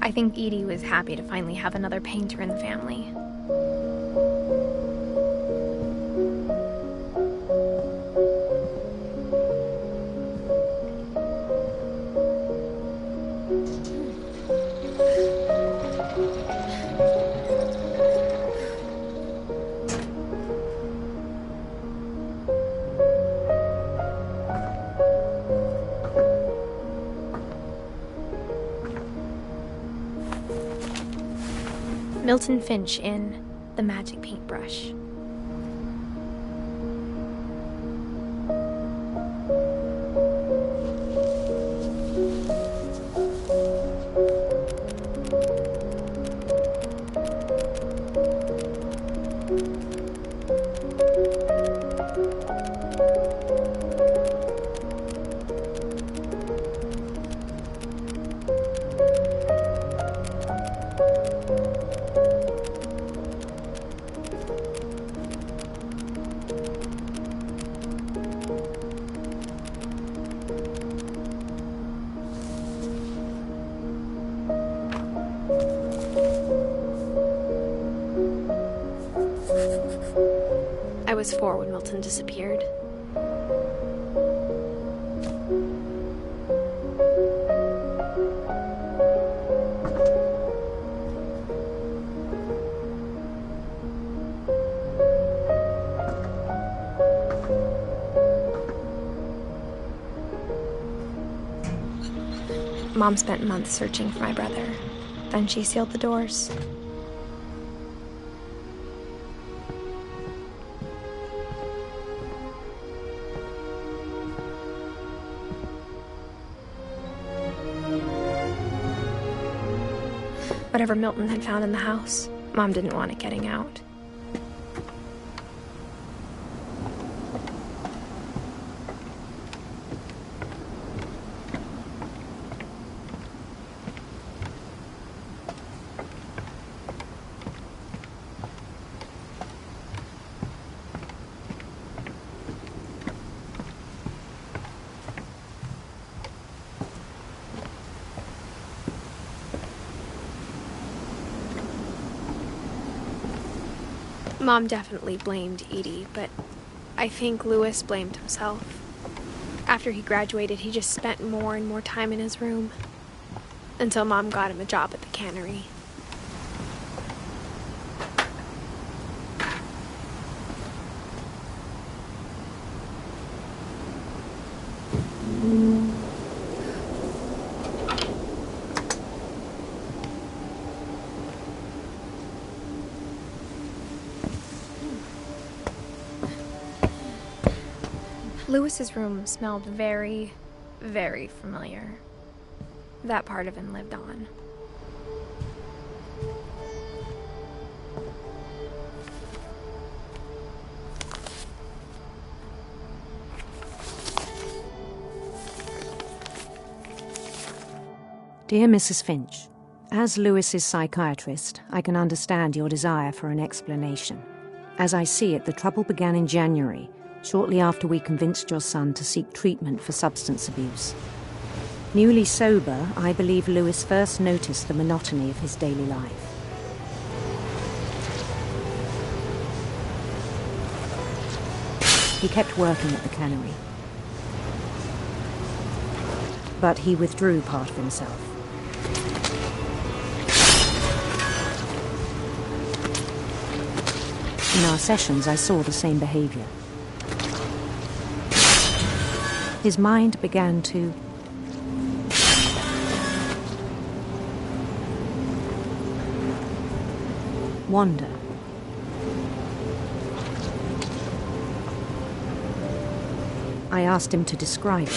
I think Edie was happy to finally have another painter in the family. Milton Finch in The Magic Paintbrush. I was 4 when Milton disappeared. Mom spent months searching for my brother. Then she sealed the doors. Whatever Milton had found in the house, Mom didn't want it getting out. Mom definitely blamed Edie, but I think Louis blamed himself. After he graduated, he just spent more and more time in his room, until Mom got him a job at the cannery. Louis's room smelled very, very familiar. That part of him lived on. Dear Mrs. Finch, as Louis's psychiatrist, I can understand your desire for an explanation. As I see it, the trouble began in January, shortly after we convinced your son to seek treatment for substance abuse. Newly sober, I believe Louis first noticed the monotony of his daily life. He kept working at the cannery, but he withdrew part of himself. In our sessions, I saw the same behavior. His mind began to wander. I asked him to describe it.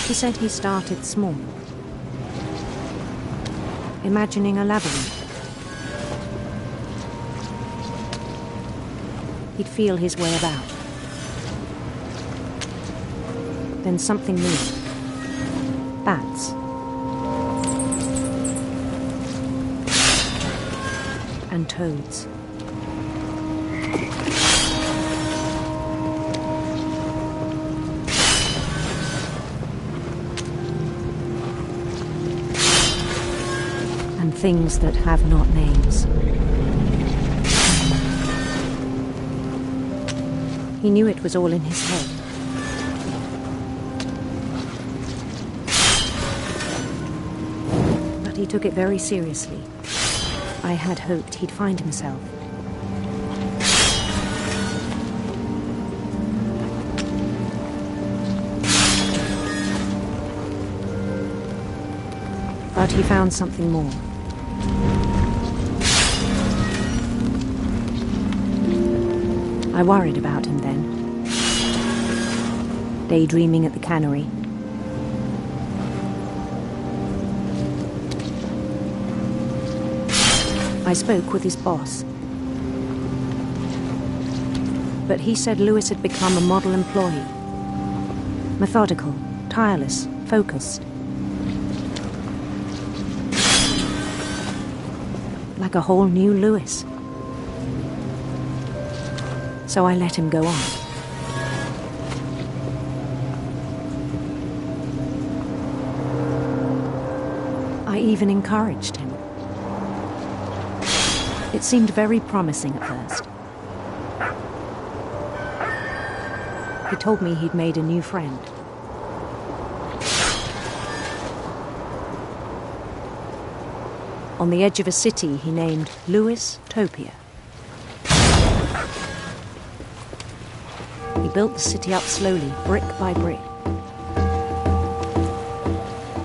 He said he started small, imagining a labyrinth. He'd feel his way about. Then something moved. Bats. And toads. things that have not names. He knew it was all in his head. But he took it very seriously. I had hoped he'd find himself. But he found something more. I worried about him then, daydreaming at the cannery. I spoke with his boss, but he said Lewis had become a model employee. Methodical, tireless, focused. Like a whole new Lewis. So I let him go on. I even encouraged him. It seemed very promising at first. He told me he'd made a new friend. On the edge of a city he named Lewis Topia. He built the city up slowly, brick by brick.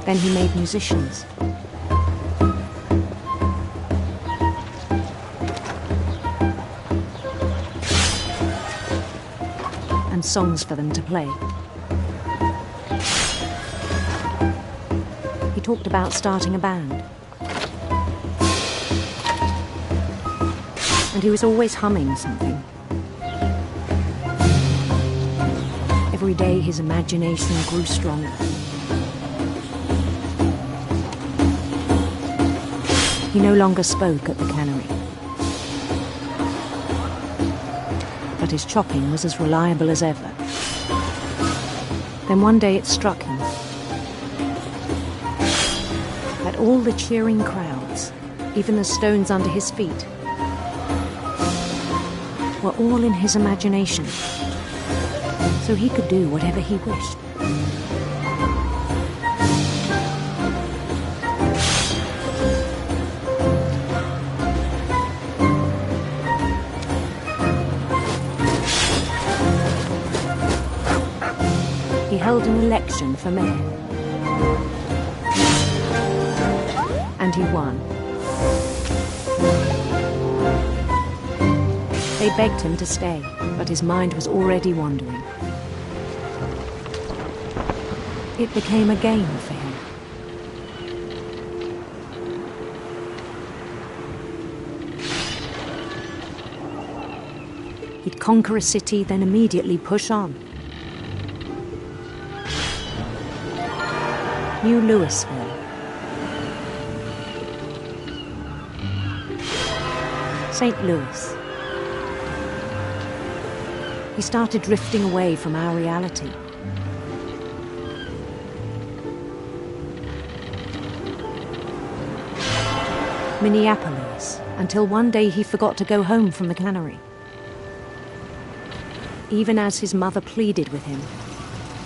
Then he made musicians. And songs for them to play. He talked about starting a band. And he was always humming something. Every day his imagination grew stronger. He no longer spoke at the cannery. But his chopping was as reliable as ever. Then one day it struck him that all the cheering crowds, even the stones under his feet, were all in his imagination, so he could do whatever he wished. He held an election for mayor, and he won. They begged him to stay, but his mind was already wandering. It became a game for him. He'd conquer a city, then immediately push on. New Louisville. St. Louis. He started drifting away from our reality. Minneapolis, until one day he forgot to go home from the cannery. Even as his mother pleaded with him,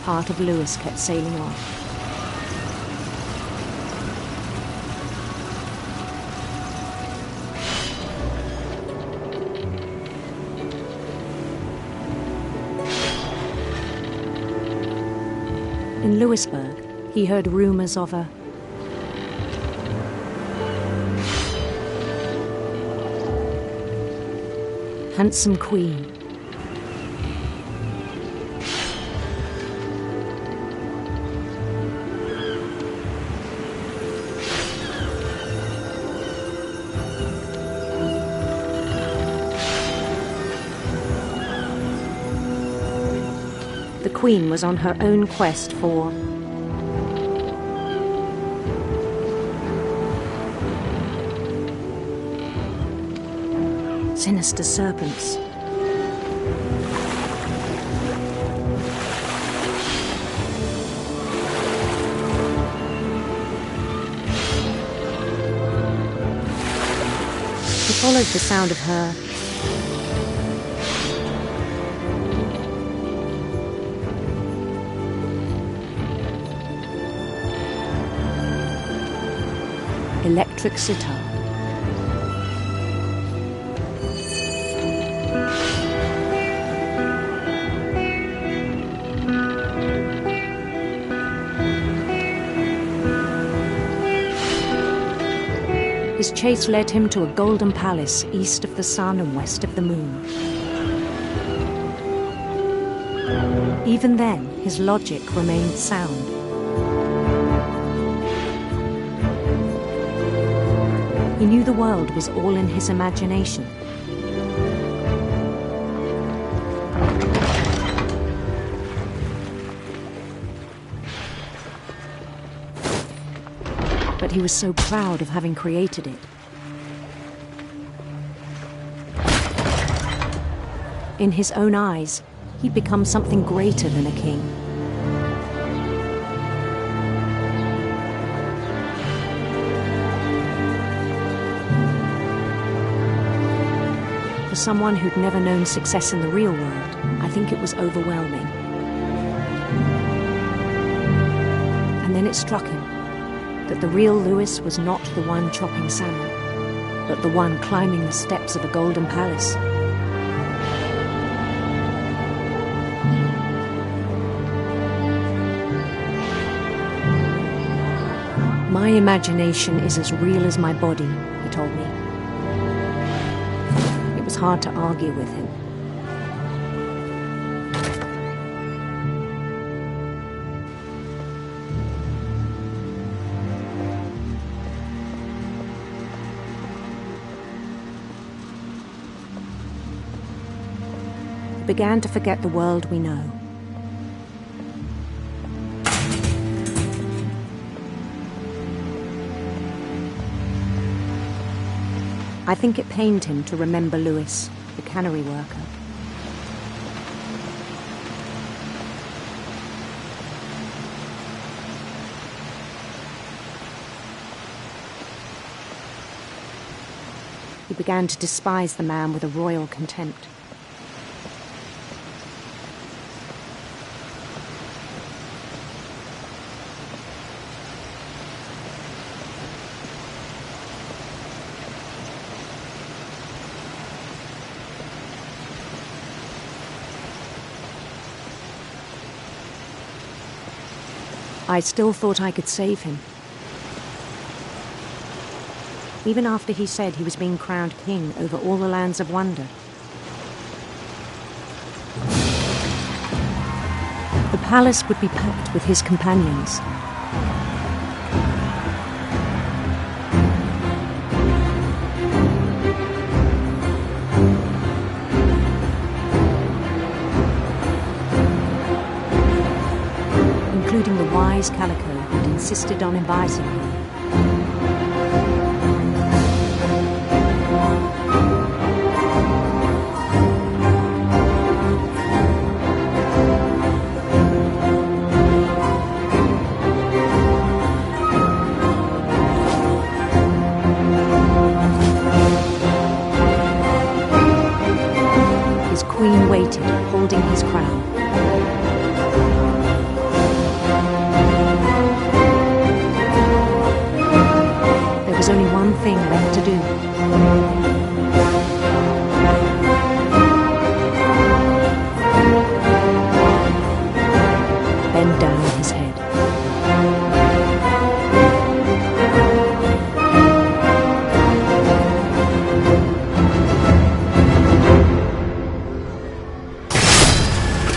part of Lewis kept sailing on. In Lewisburg, he heard rumors of a handsome queen. The queen was on her own quest for sinister serpents. followed the sound of her electric sitar. His chase led him to a golden palace east of the sun and west of the moon. Even then, his logic remained sound. He knew the world was all in his imagination. But he was so proud of having created it. In his own eyes, he'd become something greater than a king. For someone who'd never known success in the real world, I think it was overwhelming. And then it struck him that the real Lewis was not the one chopping salmon, but the one climbing the steps of a golden palace. My imagination is as real as my body, he told me. It was hard to argue with him. He began to forget the world we know. I think it pained him to remember Lewis, the cannery worker. He began to despise the man with a royal contempt. I still thought I could save him. Even after he said he was being crowned king over all the lands of wonder. The palace would be packed with his companions. Including the wise Calico who'd insisted on advising him. His queen waited, holding his crown. There was only one thing left to do. Bend down his head.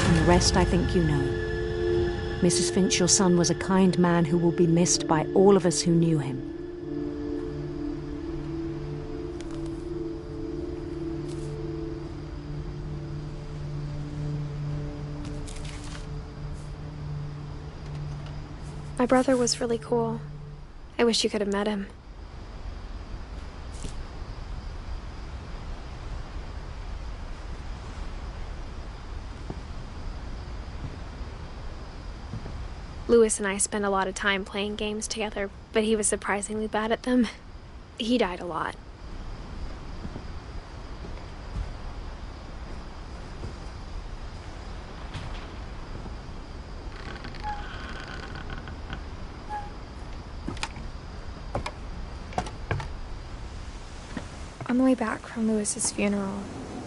And the rest I think you know. Mrs. Finch, your son was a kind man who will be missed by all of us who knew him. My brother was really cool. I wish you could have met him. Lewis and I spent a lot of time playing games together, but he was surprisingly bad at them. He died a lot. On the way back from Lewis's funeral,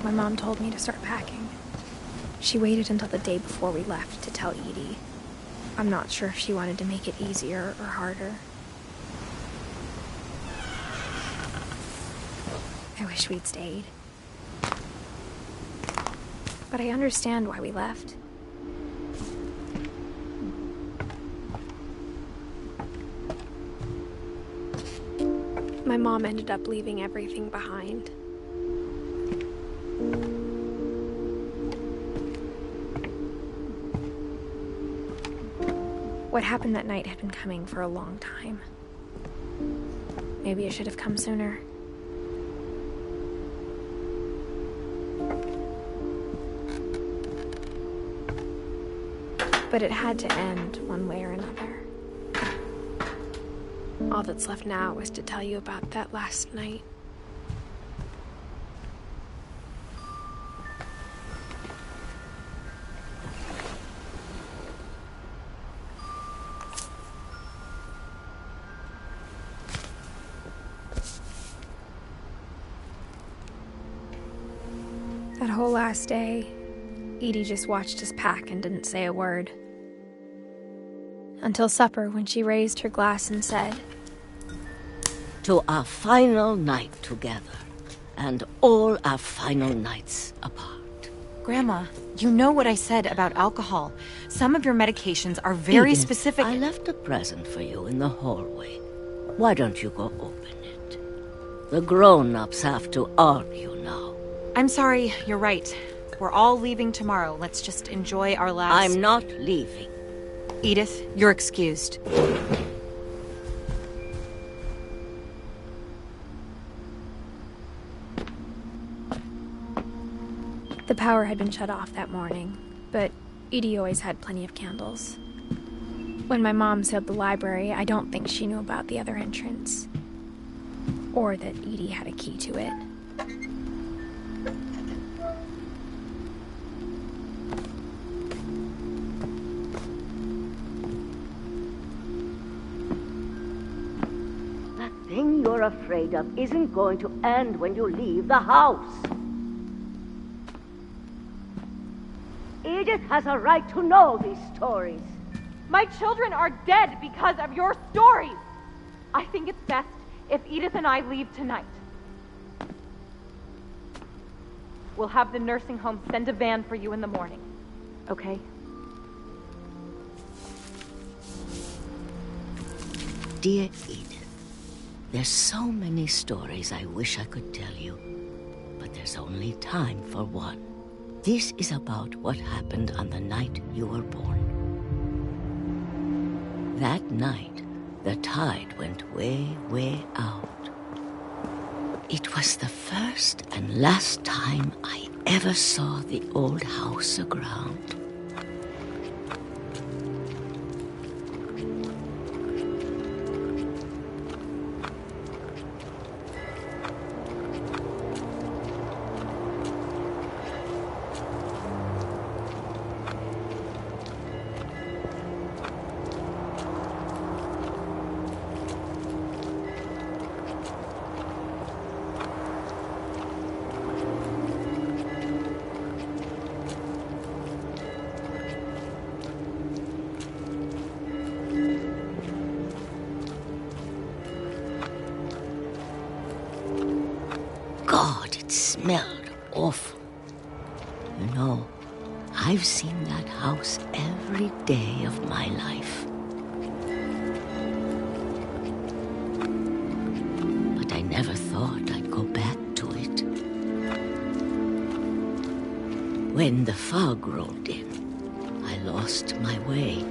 my mom told me to start packing. She waited until the day before we left to tell Edie. I'm not sure if she wanted to make it easier or harder. I wish we'd stayed. But I understand why we left. My mom ended up leaving everything behind. What happened that night had been coming for a long time. Maybe it should have come sooner. But it had to end one way or another. All that's left now is to tell you about that last night. That whole last day, Edie just watched us pack and didn't say a word. Until supper, when she raised her glass and said, "To our final night together, and all our final nights apart." Grandma, you know what I said about alcohol. Some of your medications are very Edith, specific. I left a present for you in the hallway. Why don't you go open it? The grown-ups have to argue now. I'm sorry, you're right. We're all leaving tomorrow. Let's just enjoy our last... I'm not leaving. Edith, you're excused. The power had been shut off that morning, but Edie always had plenty of candles. When my mom sealed the library, I don't think she knew about the other entrance. Or that Edie had a key to it. That thing you're afraid of isn't going to end when you leave the house. Edith has a right to know these stories. My children are dead because of your stories. I think it's best if Edith and I leave tonight. We'll have the nursing home send a van for you in the morning, okay? Dear Edith, there's so many stories I wish I could tell you, but there's only time for one. This is about what happened on the night you were born. That night, the tide went way, way out. It was the first and last time I ever saw the old house aground. God, it smelled awful. You know, I've seen that house every day of my life. But I never thought I'd go back to it. When the fog rolled in, I lost my way.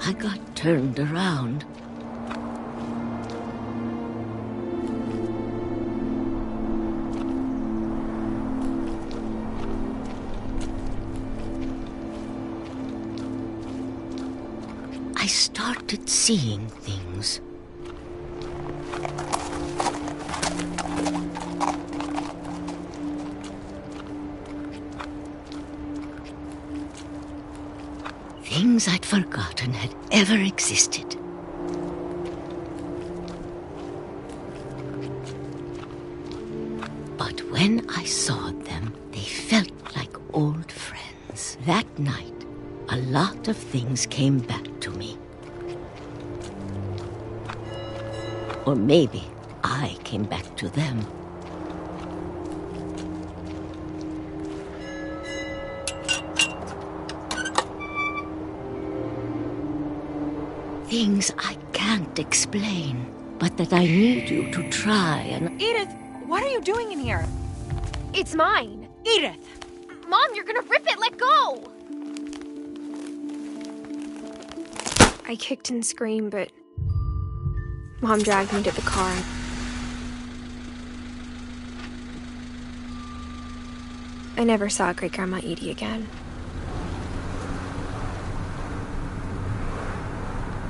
I got turned around. I started seeing things. things I'd forgotten had ever existed. But when I saw them, they felt like old friends. That night, a lot of things came back to me. Or maybe I came back to them. Things I can't explain, but that I need you to try and... Edith, what are you doing in here? It's mine. Edith! Mom, you're gonna rip it! Let go! I kicked and screamed, but Mom dragged me to the car. I never saw Great-Grandma Edie again.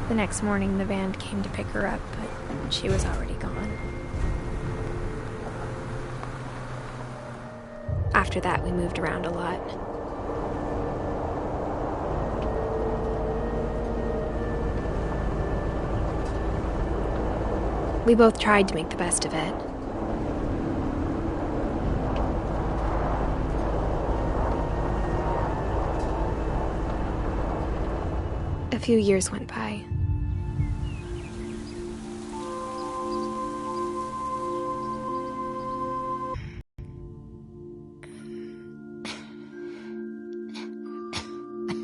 The next morning, the van came to pick her up, but she was already gone. After that, we moved around a lot. We both tried to make the best of it. A few years went by.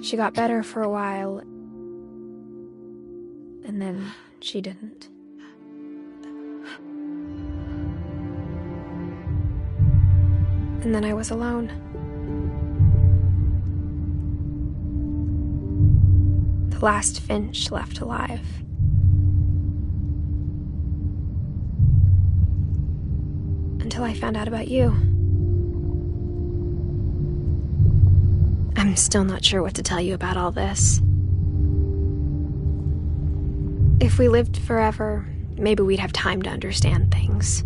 She got better for a while, and then she didn't. And then I was alone. The last Finch left alive. Until I found out about you. I'm still not sure what to tell you about all this. If we lived forever, maybe we'd have time to understand things.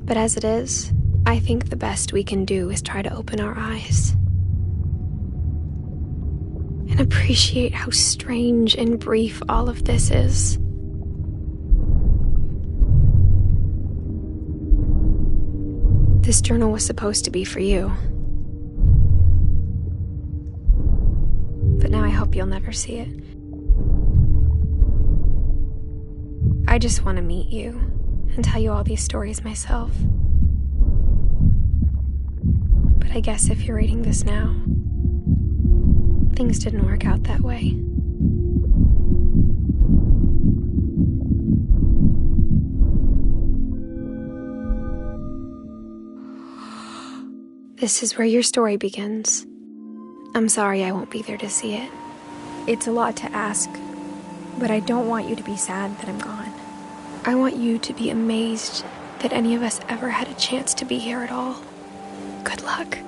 But as it is, I think the best we can do is try to open our eyes. And appreciate how strange and brief all of this is. This journal was supposed to be for you. But now I hope you'll never see it. I just want to meet you and tell you all these stories myself. But I guess if you're reading this now, things didn't work out that way. This is where your story begins. I'm sorry I won't be there to see it. It's a lot to ask, but I don't want you to be sad that I'm gone. I want you to be amazed that any of us ever had a chance to be here at all. Good luck.